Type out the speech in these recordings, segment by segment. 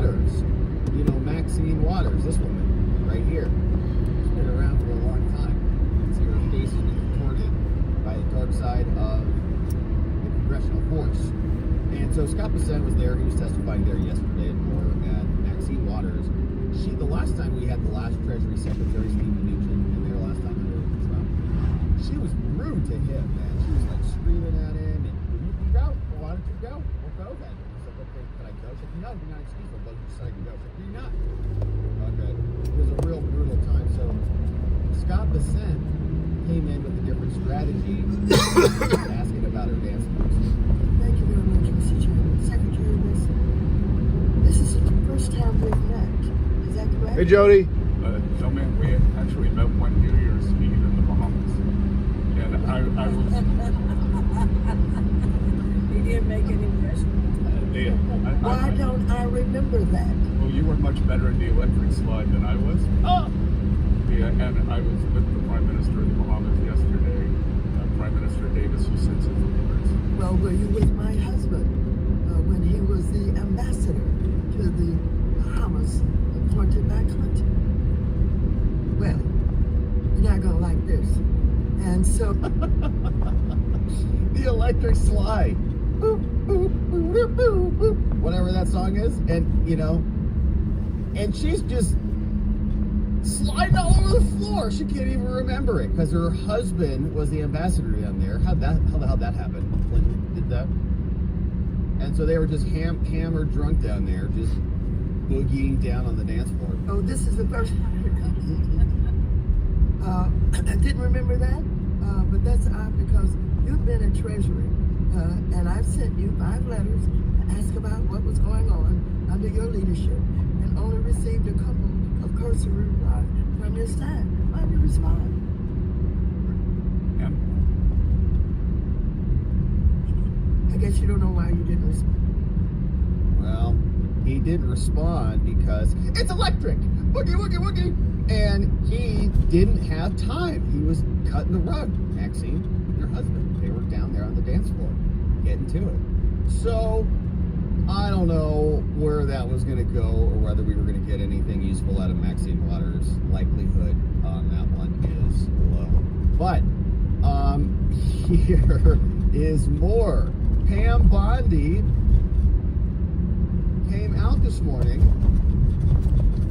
Waters. You know, Maxine Waters, this woman right here. She's been around for a long time. You can see her face has been contorted by the dark side of the congressional force. And so Scott Bessent was there. He was testifying there yesterday at Maxine Waters. The last time we had the last Treasury Secretary, Steve Mnuchin, in there last time under Trump, she was rude to him, man. She was like screaming at him, and you can go. Well, why don't you go? We'll go then. He's like, okay, can I go? She's like, no, you're not excused. But you decide to go. She's like, you're not. Okay. It was a real brutal time. So Scott Bessent came in with a different strategy, asking about her dance moves. Thank you very much, Mr. Chairman. Secretary, this is the first time we've met. Is that correct? Hey, Jody. No, ma'am, we actually met one New Year's Eve in the Bahamas. And I was... You didn't make any impression. Why don't I remember that? Well, you were much better at the electric slide than I was. Oh! Yeah, and I was with the Prime Minister of the Bahamas yesterday, Prime Minister Davis, who sits in the Lords. Well, were you with my husband when he was the ambassador to the Bahamas appointed by Clinton? Well, you're not gonna like this. And so the electric slide. Boop, boop, boop, boop, boop, boop. Whatever that song is. And, you know, and she's just sliding all over the floor. She can't even remember it because her husband was the ambassador down there. How the hell that happened? Clinton did that. And so they were just hammered drunk down there, just boogieing down on the dance floor. Oh, this is the first time. I didn't remember that, but that's odd because you've been in Treasury, and I've sent you 5 letters to ask about what was going on under your leadership, and only received a couple of cursory replies from this time. Why did you respond? Yeah. I guess you don't know why you didn't respond. Well, he didn't respond because it's electric. Woogie, woogie, woogie. And he didn't have time. He was cutting the rug. Maxine, with your husband, they were down there on the dance floor, getting to it. So, I don't know where that was going to go or whether we were going to get anything useful out of Maxine Waters. Likelihood on that one is low. But, here is more. Pam Bondi came out this morning.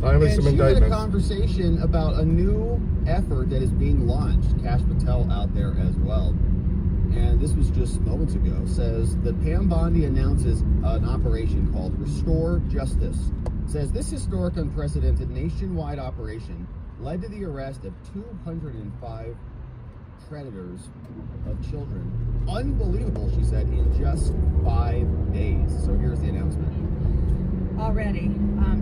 Finally, some she indictments. had a conversation about a new effort that is being launched. Kash Patel out there as well. And this was just moments ago. Says that Pam Bondi announces an operation called Restore Justice. Says this historic, unprecedented nationwide operation led to the arrest of 205 predators of children. Unbelievable, she said, in just 5 days. So here's the announcement. Already,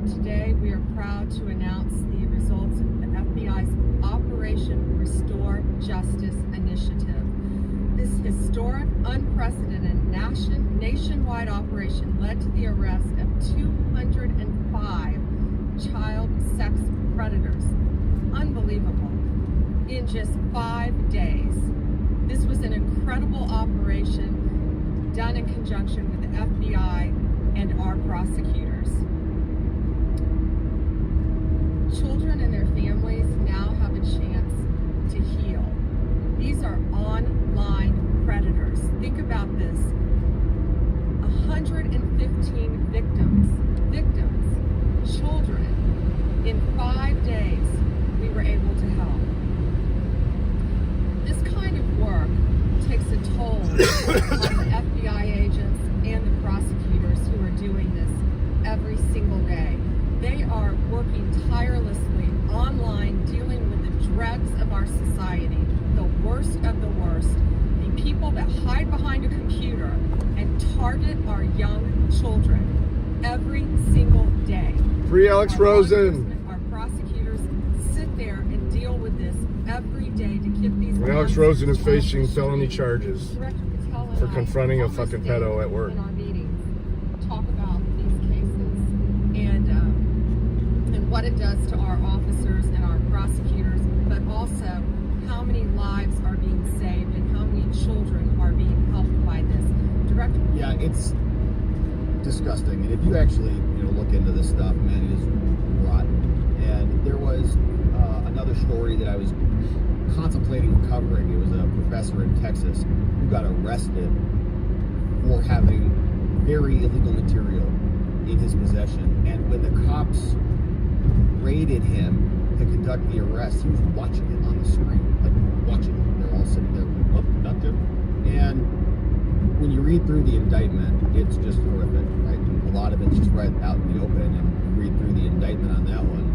today we are proud to announce the results of the FBI's Operation Restore Justice initiative. This historic, unprecedented nationwide operation led to the arrest of 205 child sex predators. Unbelievable. In just 5 days. This was an incredible operation done in conjunction with the FBI and our prosecutors. Children and their families now have a chance to heal. These are online predators. Think about this. 115 victims, children. In 5 days, we were able to help. This kind of work takes a toll on the FBI agents and the prosecutors who are doing this every single day. They are working tirelessly online, dealing with the dregs of our society, the worst of the worst, the people that hide behind a computer and target our young children every single day. Free Alex Rosen. Our prosecutors sit there and deal with this every day to keep these. Alex Rosen is facing felony charges for confronting a fucking pedo at work. In our meetings, talk about these cases and what it does to our officers and our prosecutors, but also how many lives are being saved and how many children are being helped by this. Director. Yeah, it's disgusting. And if you actually, look into this stuff, man, it is rotten. And there was another story that I was contemplating covering. It was a professor in Texas who got arrested for having very illegal material in his possession. And when the cops raided him to conduct the arrest, he was watching it on the screen, like watching it. They're all sitting there, oh, not there. And when you read through the indictment, it's just horrific, right? A lot of it's just right out in the open, and you read through the indictment on that one,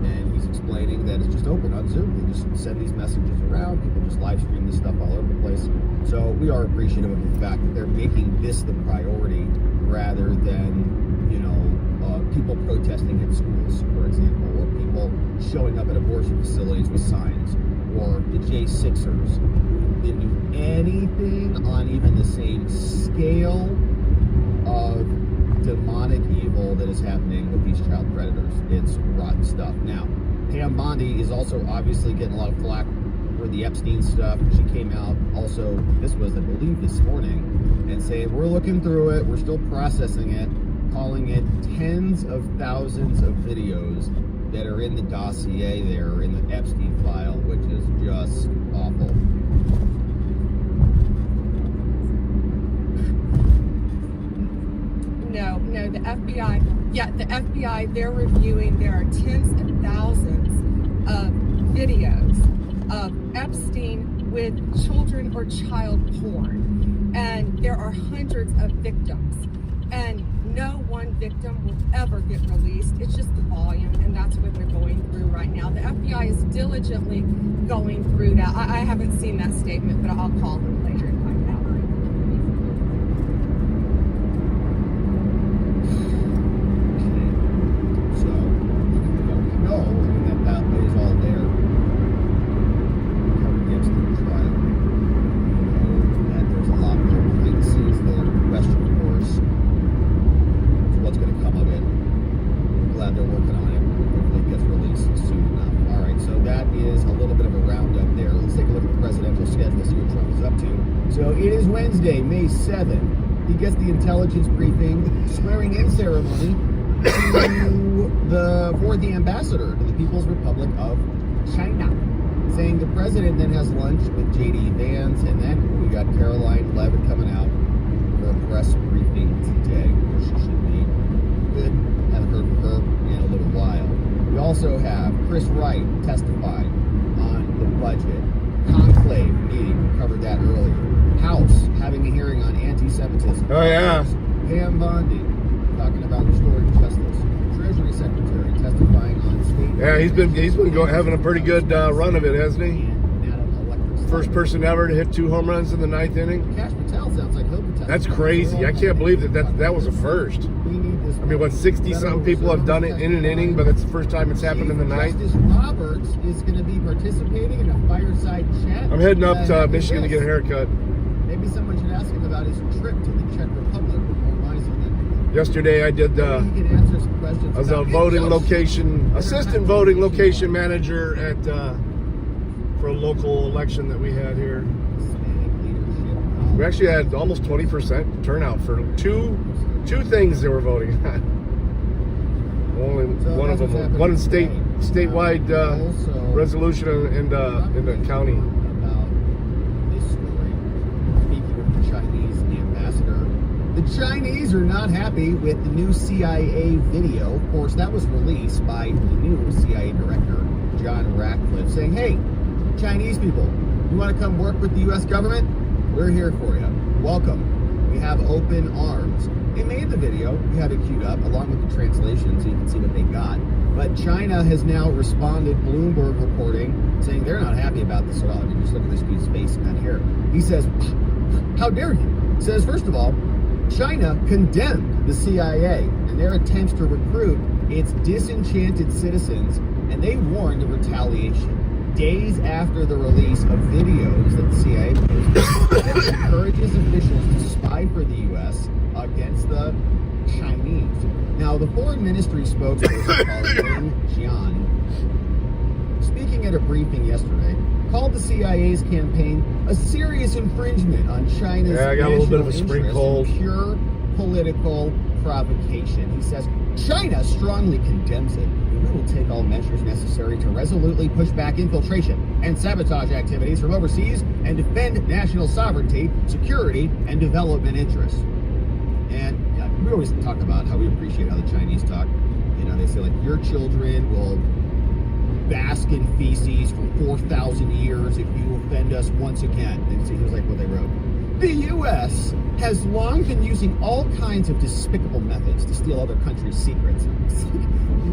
and he's explaining that it's just open on Zoom. They just send these messages around, people just live stream this stuff all over the place. So we are appreciative of the fact that they're making this the priority rather than, people protesting at schools, for example, or people showing up at abortion facilities with signs, or the J6ers who didn't do anything on even the same scale of demonic evil that is happening with these child predators. It's rotten stuff. Now, Pam Bondi is also obviously getting a lot of flack for the Epstein stuff. She came out also, this was, I believe, this morning, and saying, we're looking through it, we're still processing it, calling it tens of thousands of videos that are in the dossier there in the Epstein file, which is just awful. No, the FBI, they're reviewing, there are tens of thousands of videos of Epstein with children or child porn, and there are hundreds of victims, and no one victim will ever get released. It's just the volume, and that's what they're going through right now. The FBI is diligently going through that. I haven't seen that statement, but I'll call them later and find out. So, that is all there. Covered the Epstein trial. That there's a lot more behind the scenes there. The question, of course, is what's going to come of it. I'm glad they're working on it. Hopefully it gets released soon enough. All right, so that is a little bit of a roundup there. Let's take a look at the presidential schedule, see what Trump is up to. So it is Wednesday, May 7th. He gets the intelligence briefing, swearing-in ceremony for the ambassador to the People's Republic of China, saying the president then has lunch with J.D. Vance, and then we got Caroline Leavitt coming out for a press briefing today, which should be good. Haven't heard from her in a little while. We also have Chris Wright testifying on the budget. Conclave meeting, we covered that earlier. House having a hearing on anti-Semitism. Oh, yeah. Pam Bondi talking about restoring justice. Treasury Secretary testifying on state. Yeah, he's been having a pretty good run of it, hasn't he? First person ever to hit 2 home runs in the 9th inning. Cash Patel sounds like he'll be testifying. That's crazy. I can't believe that was a first. We need this. I mean, what, 60-something people have done it in an inning, but it's the first time it's happened in the 9th. Justice Roberts is going to be participating in a fireside chat. I'm heading up to Michigan to get a haircut. Maybe someone should ask him about his trip to the Czech Republic with more wiser than Yesterday I did, he can answer some questions. I was a assistant voting location manager at, for a local election that we had here. We actually had almost 20% turnout for two things they were voting on. One of them, one statewide resolution in the county. About this story, speaking of the Chinese ambassador, the Chinese are not happy with the new CIA video. Of course, that was released by the new CIA director, John Ratcliffe, saying, hey, Chinese people, you want to come work with the U.S. government? We're here for you. Welcome. We have open arms. They made the video. We have it queued up along with the translation so you can see what they got. But China has now responded, Bloomberg reporting, saying they're not happy about this at all. I mean, just look at this dude's face and that hair. He says, how dare you? He says, first of all, China condemned the CIA and their attempts to recruit its disenchanted citizens, and they warned of retaliation days after the release of videos that the CIA posted that encourages officials to spy for the U.S. against the Chinese. Now, the foreign ministry spokesperson called Wang Jian, speaking at a briefing yesterday, called the CIA's campaign a serious infringement on China's I got a little bit of a national spring interest cold. in pure political provocation. He says, China strongly condemns it. We will take all measures necessary to resolutely push back infiltration and sabotage activities from overseas and defend national sovereignty, security, and development interests. And yeah, we always talk about how we appreciate how the Chinese talk. You know, they say like, your children will bask in feces for 4,000 years if you offend us once again. And see, here's like what they wrote. The U.S. has long been using all kinds of despicable methods to steal other countries' secrets.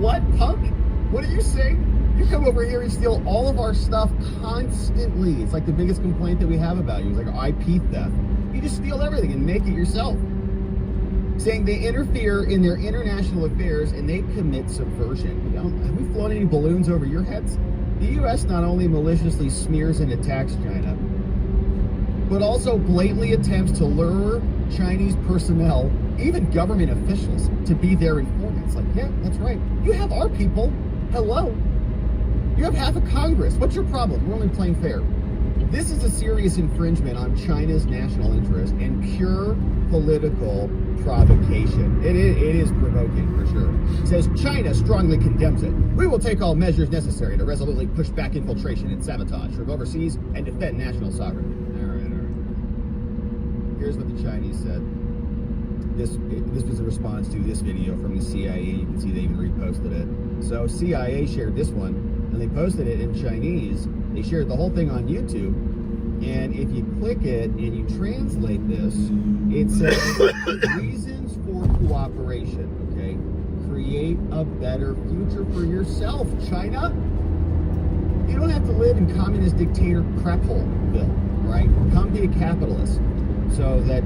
What, punk? What are you saying? You come over here and steal all of our stuff constantly. It's like the biggest complaint that we have about you. It's like IP theft. You just steal everything and make it yourself. Saying they interfere in their international affairs and they commit subversion. You know, have we flown any balloons over your heads? The U.S. not only maliciously smears and attacks China, but also blatantly attempts to lure Chinese personnel, even government officials, to be their informants. Like, yeah, that's right. You have our people. Hello. You have half of Congress. What's your problem? We're only playing fair. This is a serious infringement on China's national interest and pure political provocation. It is provoking for sure. It says China strongly condemns it. We will take all measures necessary to resolutely push back infiltration and sabotage from overseas and defend national sovereignty. All right. Here's what the Chinese said. This was a response to this video from the CIA. You can see they even reposted it. So CIA shared this one, and they posted it in Chinese. They shared the whole thing on YouTube. And if you click it and you translate this, it says reasons for cooperation, okay? Create a better future for yourself, China. You don't have to live in communist dictator crap holeville, right? Come be a capitalist so that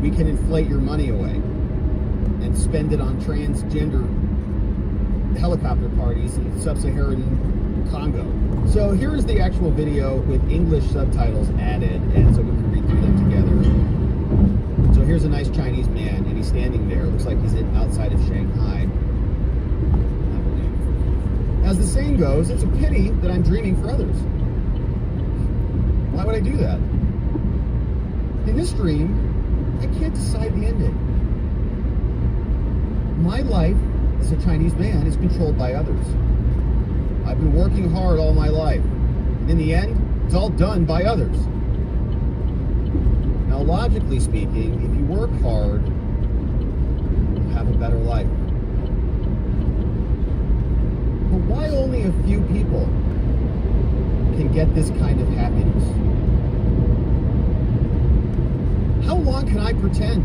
we can inflate your money away and spend it on transgender helicopter parties in sub-Saharan Congo. So here is the actual video with English subtitles added, and so we can read through them together. So here's a nice Chinese man, and he's standing there. Looks like he's outside of Shanghai, I believe. As the saying goes, it's a pity that I'm dreaming for others. Why would I do that? In this dream, I can't decide the ending. My life as a Chinese man is controlled by others. I've been working hard all my life, and in the end, it's all done by others. Now, logically speaking, if you work hard, you have a better life. But why only a few people can get this kind of happiness? How long can I pretend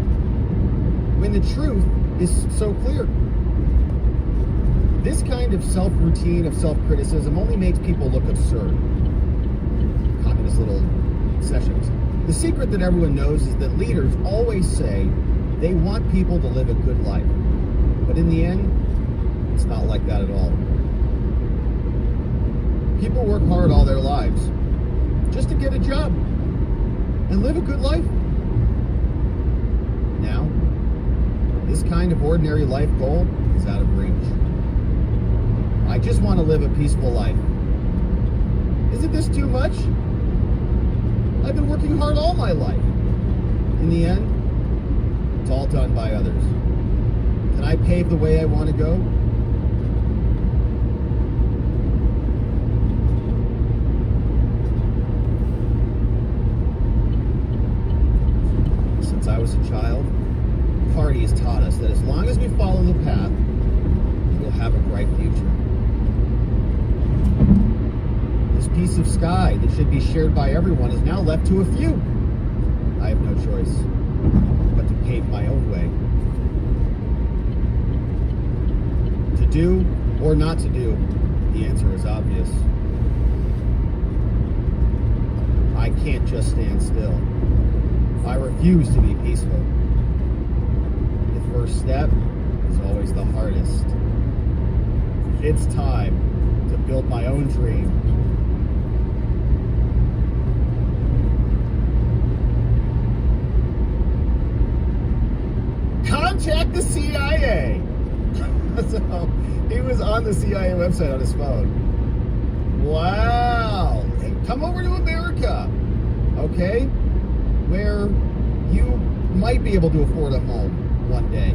when the truth is so clear? This kind of self-routine of self-criticism only makes people look absurd. Communist little sessions. The secret that everyone knows is that leaders always say they want people to live a good life. But in the end, it's not like that at all. People work hard all their lives just to get a job and live a good life. Now, this kind of ordinary life goal is out of reach. I just want to live a peaceful life. Isn't this too much? I've been working hard all my life. In the end, it's all done by others. Can I pave the way I want to go? Since I was a child, the party has taught us that as long as we follow the path, we'll have a bright future. This piece of sky that should be shared by everyone is now left to a few. I have no choice but to pave my own way. To do or not to do, the answer is obvious. I can't just stand still. I refuse to be peaceful. The first step is always the hardest. It's time to build my own dream. Contact the CIA. So he was on the CIA website on his phone. Wow. Hey, come over to America, okay? Where you might be able to afford a home one day.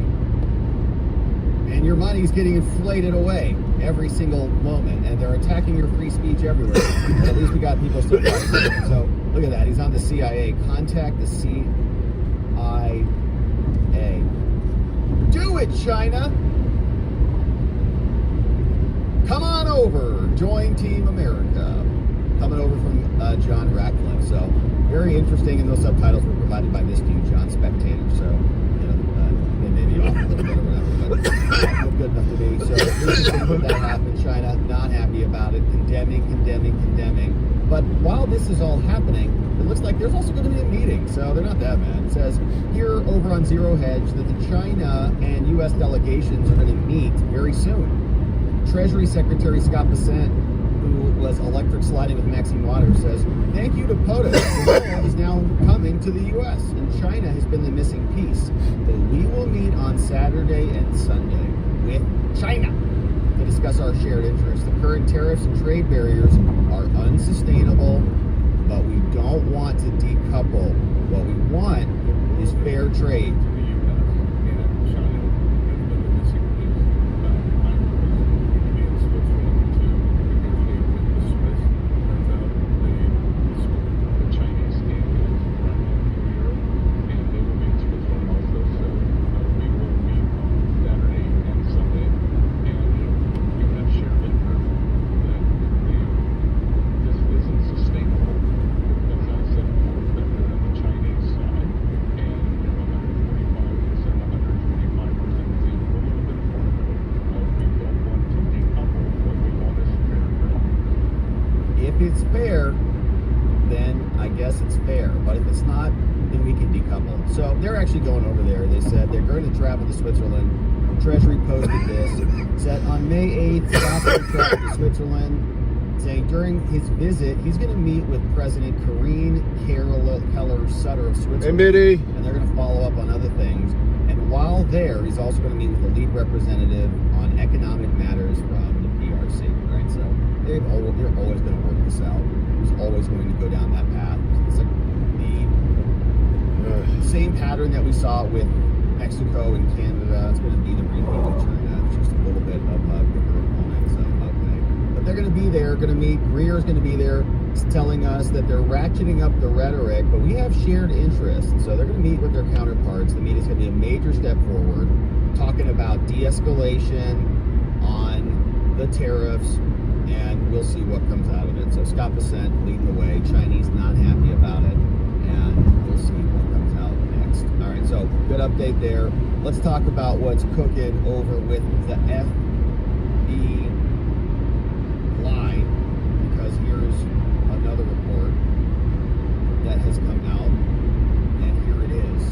and your money's getting inflated away every single moment, and they're attacking your free speech everywhere. But at least we got people still fighting. So look at that. He's on the CIA. Contact the CIA. Do it, China. Come on over. Join Team America. Coming over from John Ratcliffe. So very interesting, and those subtitles were provided by this dude, John Spectator. So maybe off a little bit or whatever, but not good enough to be. So interesting that happened. China not happy about it, condemning. But while this is all happening, it looks like there's also going to be a meeting. So they're not that mad. It says here over on Zero Hedge that the China and U.S. delegations are going to meet very soon. Treasury Secretary Scott Bessent, who was electric sliding with Maxine Waters, says, thank you to POTUS. The world is now coming to the U.S., and China has been the missing piece. But we will meet on Saturday and Sunday with China to discuss our shared interests. The current tariffs and trade barriers are unsustainable, but we don't want to decouple. What we want is fair trade. If it's fair, then I guess it's fair. But if it's not, then we can decouple. So they're actually going over there. They said they're going to travel to Switzerland. Treasury posted this. Said on May 8th, Scott will travel to Switzerland, saying during his visit, he's going to meet with President Karine Keller-Sutter of Switzerland. Hey, Mitty. And they're going to follow up on other things. And while there, he's also going to meet with the lead representative on economic matters from the PRC, right? So they're always going to work this out. He's always going to go down that path. It's like the same pattern that we saw with Mexico and Canada. It's going to be the repeat with China. It's just a little bit of a bigger opponent. So, okay. But they're going to be there, going to meet. Greer's going to be there. It's telling us that they're ratcheting up the rhetoric, but we have shared interests. So they're going to meet with their counterparts. The meeting's going to be a major step forward, talking about de-escalation on the tariffs, and we'll see what comes out of it. So Scott Bessent leading the way. Chinese not happy about it, and we'll see what comes out next. All right, so good update there. Let's talk about what's cooking over with the FBI, because here's another report that has come out, and here it is.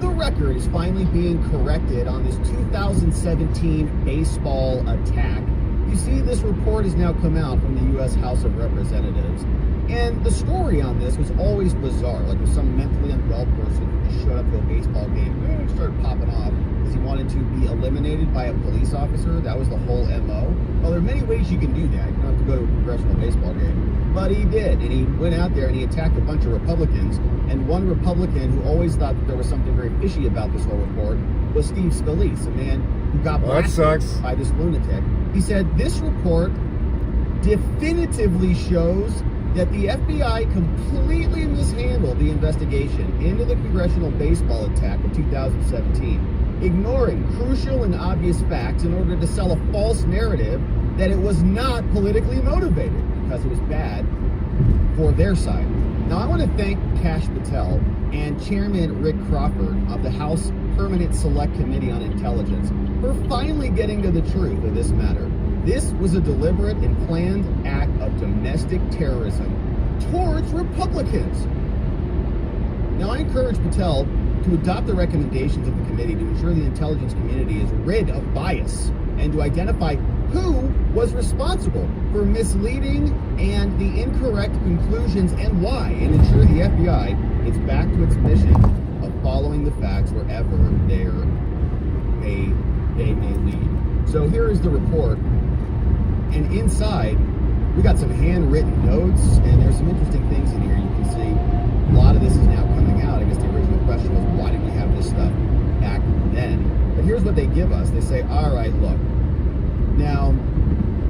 The record is finally being corrected on this 2017 baseball attack. You see, this report has now come out from the U.S. House of Representatives, and the story on this was always bizarre. Like, there's some mentally unwell person who just showed up to a baseball game and started popping off because he wanted to be eliminated by a police officer. That was the whole MO. Well, there are many ways you can do that. You don't have to go to a congressional baseball game. But he did, and he went out there and he attacked a bunch of Republicans, and one Republican who always thought that there was something very fishy about this whole report was Steve Scalise, a man who got blasted by this lunatic. He said, this report definitively shows that the FBI completely mishandled the investigation into the congressional baseball attack of 2017, ignoring crucial and obvious facts in order to sell a false narrative that it was not politically motivated, because it was bad for their side. Now, I want to thank Kash Patel and Chairman Rick Crawford of the House Permanent Select Committee on Intelligence for finally getting to the truth of this matter. This was a deliberate and planned act of domestic terrorism towards Republicans. Now, I encourage Patel to adopt the recommendations of the committee to ensure the intelligence community is rid of bias and to identify who was responsible for misleading and the incorrect conclusions and why, and ensure the FBI is back to its mission of following the facts wherever they may lead. So here is the report, and inside we got some handwritten notes, and there's some interesting things in here. You can see a lot of this is now coming out. I guess the original question was, why didn't we have this stuff back then? But But here's what they give us. They say, all right, look. Now,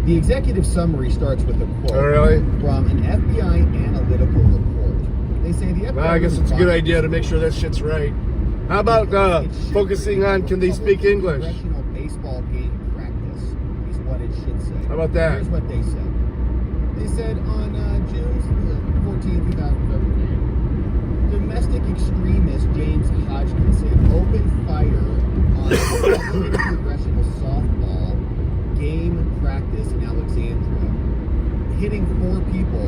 the executive summary starts with a quote from an FBI analytical report. They say the FBI... Well, I guess it's a good idea to make sure that shit's right. How about focusing on can they speak English? Professional baseball game practice is what it should say. How about that? Here's what they said. They said on June 14, 2017, domestic extremist James Hodgkinson opened fire on a congressional softball game practice in Alexandria, hitting 4 people,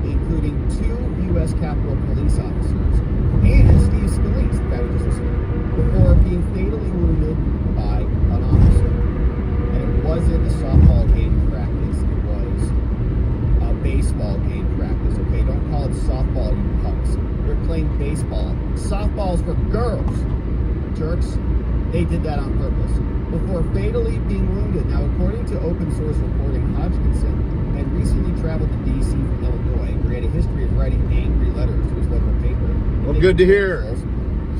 including 2 U.S. Capitol Police officers and Steve Scalise, the guy we just listened to, before being fatally wounded by an officer. And it wasn't a softball game practice, it was a baseball game practice, okay? Don't call it softball, you punks. They're playing baseball. Softball's for girls, jerks. They did that on purpose. Before fatally being wounded. Now, according to open source reporting, Hodgkinson had recently traveled to D.C. from Illinois, where he had a history of writing angry letters to his local paper. Well, good to hear. To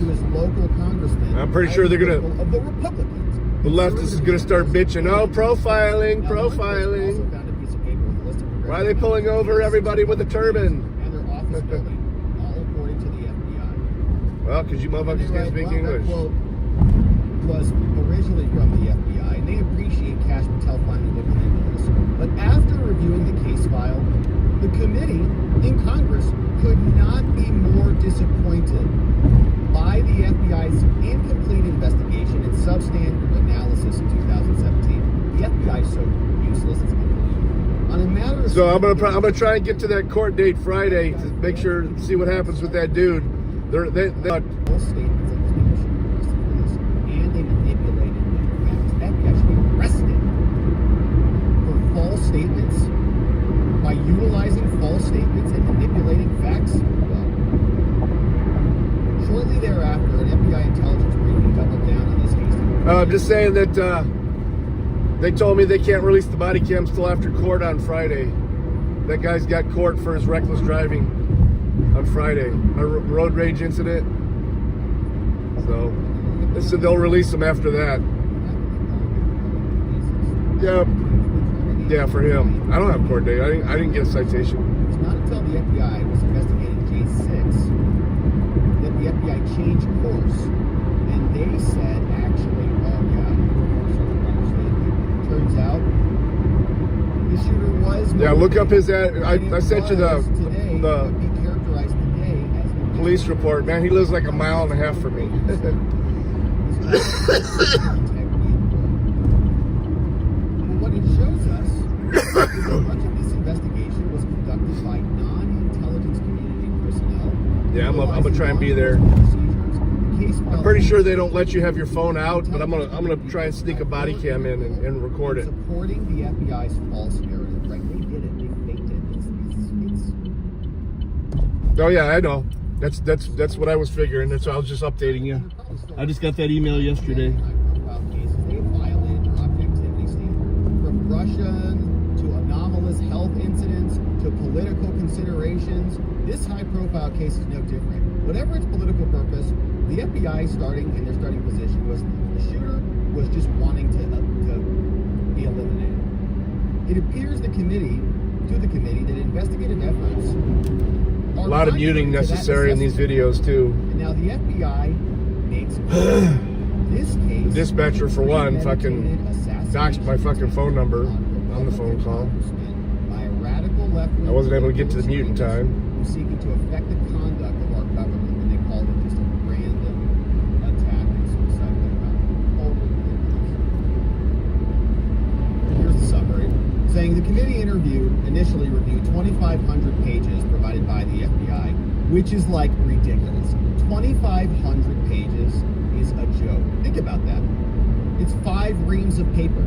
his local congressman. I'm pretty sure they're gonna... Of the Republicans. The leftists is gonna start bitching. Oh, profiling. Also found a piece of paper with a list of Why are they pulling over everybody with a turban? and their office building, all according to the FBI. Well, because you motherfuckers can't speak English. That quote was originally from the FBI, and they appreciate Cash Patel finally looking into this. But after reviewing the case file, the committee in Congress could not be more disappointed by the FBI's incomplete investigation and substandard analysis in 2017. The FBI is so useless, it's unbelievable. On a matter of... So I'm gonna try and get to that court date Friday to make sure, see what happens with that dude. They're false statements that these people should be arrested for this, and they manipulated the facts. The FBI should be arrested for false statements by utilizing false statements and manipulating facts. Well, shortly thereafter, an FBI intelligence briefing doubled down on this hasty. I'm just saying that they told me they can't release the body cams till after court on Friday. That guy's got court for his reckless driving on Friday, a road rage incident. So they said they'll release him after that. Yeah, for him. I don't have a court date. I didn't get a citation. It's not until the FBI was investigating J6 that the FBI changed course, and they said, actually, turns out the shooter was... Yeah, look up his ad. I sent you the police report. Man, he lives like a mile and a half from me. What it shows us is that much of this investigation was conducted by non-intelligence community personnel. Yeah, I'm gonna try and be there. I'm pretty sure they don't let you have your phone out, but I'm gonna try and sneak a body cam in and record it. Supporting the FBI's false narrative, right? They did it. They faked it. Oh yeah, I know. That's what I was figuring. That's why I was just updating you. I just got that email yesterday. They violated their objectivity standard. From Russian to anomalous health incidents to political considerations, this high-profile case is no different. Whatever its political purpose, the FBI in their starting position was the shooter was just wanting to be eliminated. It appears to the committee that investigative efforts a lot of muting necessary in these videos too. And now the FBI makes this case. The dispatcher, for one, fucking doxed my fucking phone number on the phone call. By a radical left. I wasn't able to get to the mute in time. Who's seeking to affect the conduct of our government, and they called it just a random attack and suicide. Here's the summary. Saying the committee initially reviewed 2,500 pages provided by the FBI, which is like ridiculous. 2,500 pages is a joke. Think about that. It's 5 reams of paper,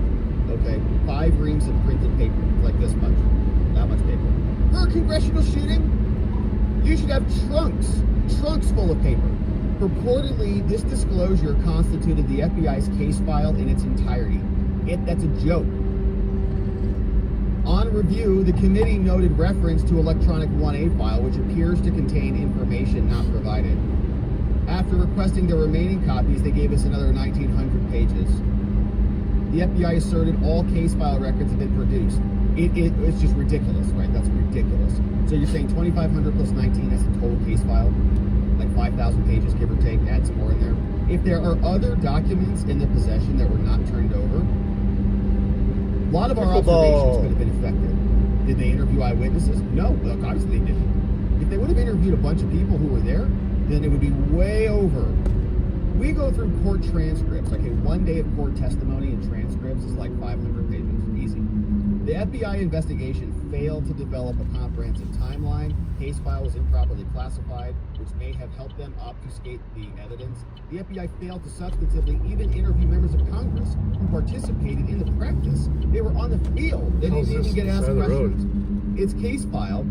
okay? 5 reams of printed paper, like this much. That much paper. For a congressional shooting, you should have trunks full of paper. Purportedly, this disclosure constituted the FBI's case file in its entirety. That's a joke. On review, the committee noted reference to electronic 1A file, which appears to contain information not provided. After requesting the remaining copies, they gave us another 1,900 pages. The FBI asserted all case file records have been produced. It's just ridiculous, right? That's ridiculous. So you're saying 2,500 plus 19, that's the total case file? Like 5,000 pages, give or take, add some more in there. If there are other documents in the possession that were not turned over, a lot of our observations could have been affected. Did they interview eyewitnesses? No, look, obviously they didn't. If they would have interviewed a bunch of people who were there, then it would be way over. We go through court transcripts, like 1 day of court testimony and transcripts is like 500 pages, easy. The FBI investigation failed to develop a comprehensive timeline. Case file was improperly classified, which may have helped them obfuscate the evidence. The FBI failed to substantively even interview members of Congress who participated in the practice. They were on the field. They didn't even get asked questions. Its case file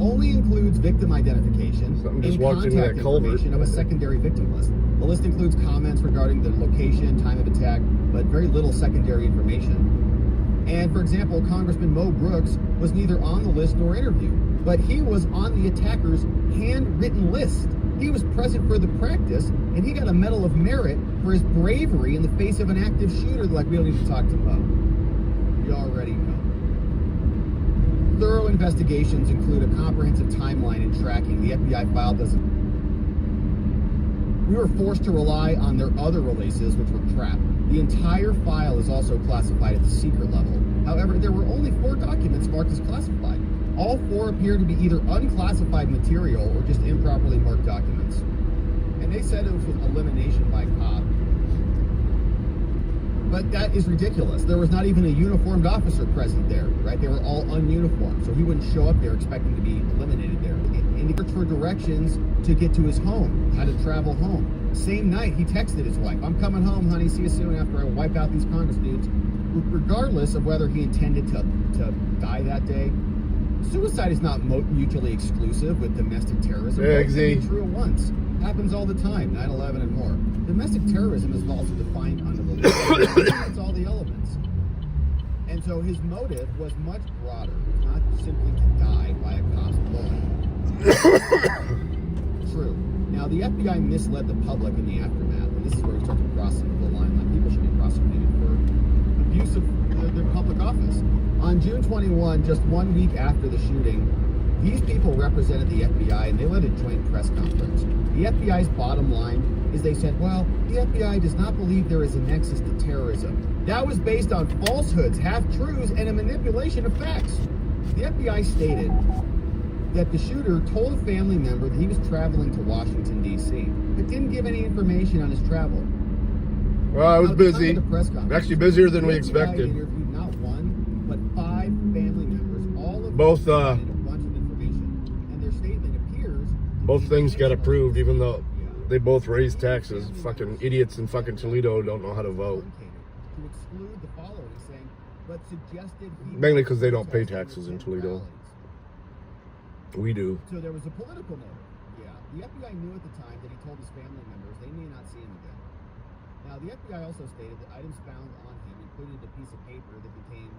only includes victim identification and contact information of a secondary victim list. The list includes comments regarding the location, time of attack, but very little secondary information. And for example, Congressman Mo Brooks was neither on the list nor interviewed, but he was on the attacker's handwritten list. He was present for the practice, and he got a Medal of Merit for his bravery in the face of an active shooter. Like, we don't need to talk to Mo. You already know. Thorough investigations include a comprehensive timeline and tracking. The FBI file doesn't. We were forced to rely on their other releases, which were crap. The entire file is also classified at the secret level. However, there were only 4 documents marked as classified. All 4 appear to be either unclassified material or just improperly marked documents. And they said it was an elimination by cop. But that is ridiculous. There was not even a uniformed officer present there, right? They were all ununiformed, so he wouldn't show up there expecting to be eliminated there. And he searched for directions to get to his home, how to travel home. Same night, he texted his wife, "I'm coming home, honey, see you soon after I wipe out these Congress dudes." Regardless of whether he intended to die that day, suicide is not mutually exclusive with domestic terrorism. It's true at once. Happens all the time, 9/11 and more. Domestic terrorism is also defined under the law. It's all the elements. And so his motive was much broader. It was not simply to die by a cop's bullet. True. Now, the FBI misled the public in the aftermath, and this is where we start to cross into the line. Like, people should be prosecuted for abuse of their public office. On June 21, just 1 week after the shooting, these people represented the FBI, and they led a joint press conference. The FBI's bottom line is they said, well, the FBI does not believe there is a nexus to terrorism. That was based on falsehoods, half-truths, and a manipulation of facts. The FBI stated that the shooter told a family member that he was traveling to Washington, D.C., but didn't give any information on his travel. Well, I was busy. Actually busier than we expected. Interviewed not 1, but 5 family members, all of both a bunch of information. And their statement appears... Both things got approved, even though they both raised taxes. Fucking idiots in fucking Toledo don't know how to vote. To exclude the following, saying, but suggested... Mainly because they don't pay taxes in Toledo. We do. So there was a political motive. Yeah. The FBI knew at the time that he told his family members they may not see him again. Now, the FBI also stated that items found on him included a piece of paper that contained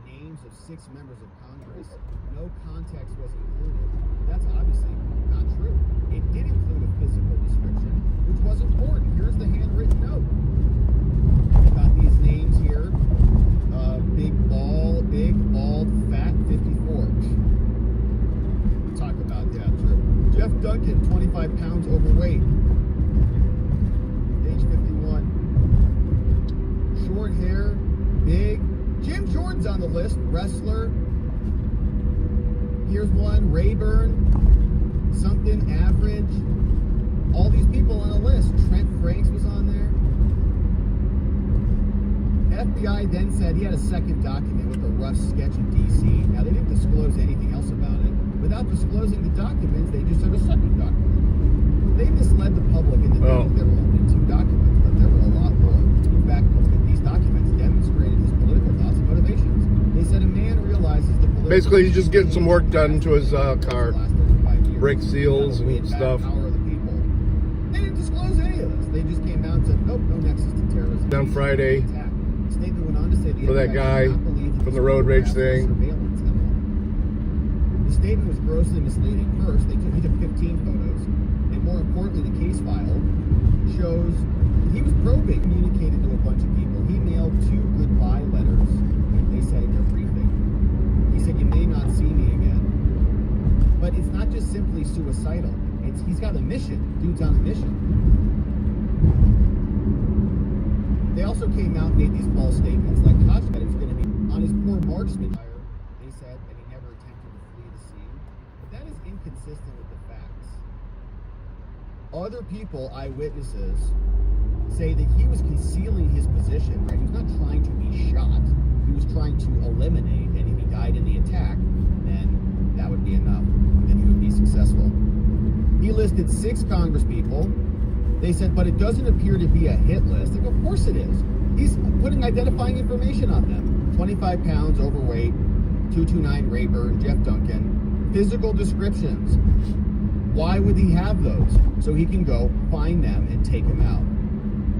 names of 6 members of Congress. No context was included. That's obviously not true. It did include a physical description, which was important. Here's the handwritten note. Got these names here. Big, bald, fat, 54. Talk about that, true. Jeff Duncan, 25 pounds overweight. Age 51. Short hair, big. Jim Jordan's on the list, wrestler. Here's one, Rayburn, something average. All these people on the list. Trent Franks was on there. FBI then said he had a second document with a rough sketch of DC. Now, they didn't disclose anything else about it. Without disclosing the documents, they just said a second document. They misled the public into thinking there were only 2 documents, but there were a lot more. In fact, these documents demonstrated his political thoughts and motivations. They said a man realizes the political... Basically, he's just getting some work done to his car. Brake seals and stuff. They didn't disclose any of this. They just came out and said, nope, no nexus to terrorism. On Friday, Statement went on to say for that guy from the road rage thing. The statement was grossly misleading. First, he took 15 photos, and more importantly, the case file shows he was probing, communicated to a bunch of people. He mailed 2 goodbye letters, they said in their briefing. He said, "You may not see me again." But it's not just simply suicidal. He's got a mission. Dude's on a mission. They also came out and made these false statements, like Koch said it was going to be on his poor marksman. They said that he never attempted to flee the scene. But that is inconsistent with the facts. Other people, eyewitnesses, say that he was concealing his position, right? He was not trying to be shot. He was trying to eliminate, and if he died in the attack, then that would be enough. Then he would be successful. He listed 6 congresspeople. They said, but it doesn't appear to be a hit list. Like, of course it is. He's putting identifying information on them. 25 pounds, overweight, 229 Rayburn, Jeff Duncan. Physical descriptions. Why would he have those? So he can go find them and take them out.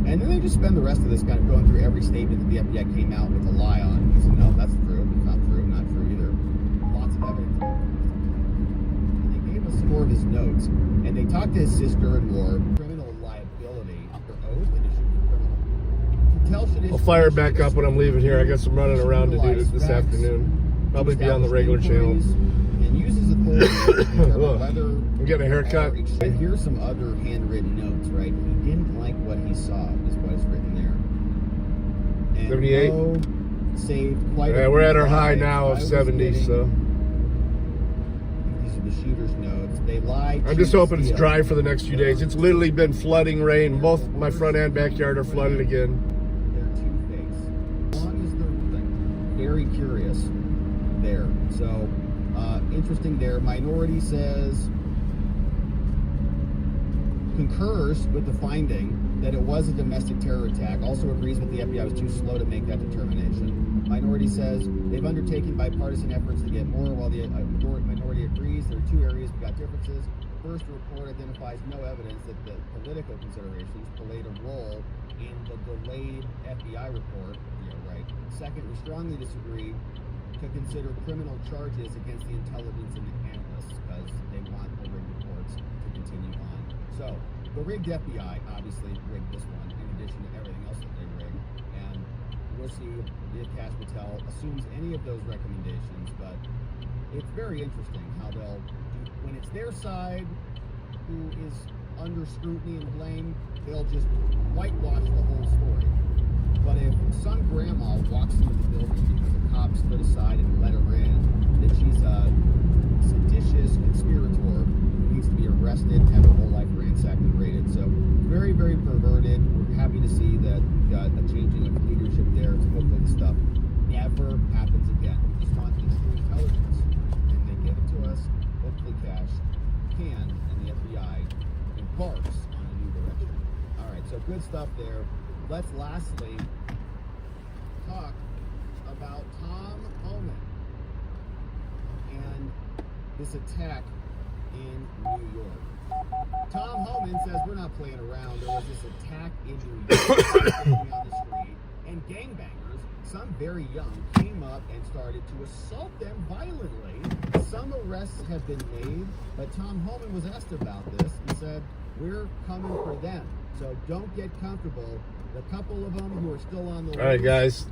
And then they just spend the rest of this kind of going through every statement that the FBI came out with a lie on. He said, no, that's true. It's not true. Not true either. Lots of evidence. And they gave us some more of his notes. And they talked to his sister-in-law, criminal liability under oath, and it should be criminal. I'll fire it back up when I'm leaving here. I got some running around to do this afternoon. Probably be on the regular channel. And uses authority. I'm getting a haircut. And here's some other handwritten notes, right? He didn't like what he saw, is what is written there. And 78. Lowe saved quite Yeah, we're at our high now of 70, so. These are the shooter's notes. They lied. I'm just hoping it's dry for the next few days. It's literally been flooding rain. Both my front and backyard are flooded again. They're two-faced. One is the thing. Very curious there. So, interesting there. Minority says, concurs with the finding that it was a domestic terror attack. Also agrees with the FBI was too slow to make that determination. Minority says they've undertaken bipartisan efforts to get more, while the minority agrees there are 2 areas we got differences. First, the report identifies no evidence that the political considerations played a role in the delayed FBI report. Yeah, right. Second, we strongly disagree to consider criminal charges against the intelligence and the analysts because they want the rigged reports to continue on. So, the rigged FBI obviously rigged this one in addition to everything else that they rigged. And we'll see if Kash Patel assumes any of those recommendations, but it's very interesting how they'll do, when it's their side who is under scrutiny and blame, they'll just whitewash the whole story. But if some grandma walks into the building because a cop stood aside and let her in, then she's a seditious conspirator who needs to be arrested and have her whole life ransacked and raided. So very, very perverted. We're happy to see that we've got a changing of leadership there. So hopefully this stuff never happens again. We just want the true intelligence. And they give it to us. Hopefully Kash can, and the FBI embarks on a new direction. All right, so good stuff there. Let's lastly talk about Tom Homan and this attack in New York. Tom Homan says we're not playing around. There was this attack in New York on the street, and gangbangers, some very young, came up and started to assault them violently. Some arrests have been made, but Tom Homan was asked about this and said, we're coming for them. So don't get comfortable. The couple of them who are still on the All right, guys.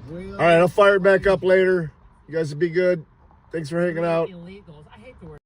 All right, I'll fire it back up later. You guys will be good. Thanks for hanging out. Illegals. I hate the word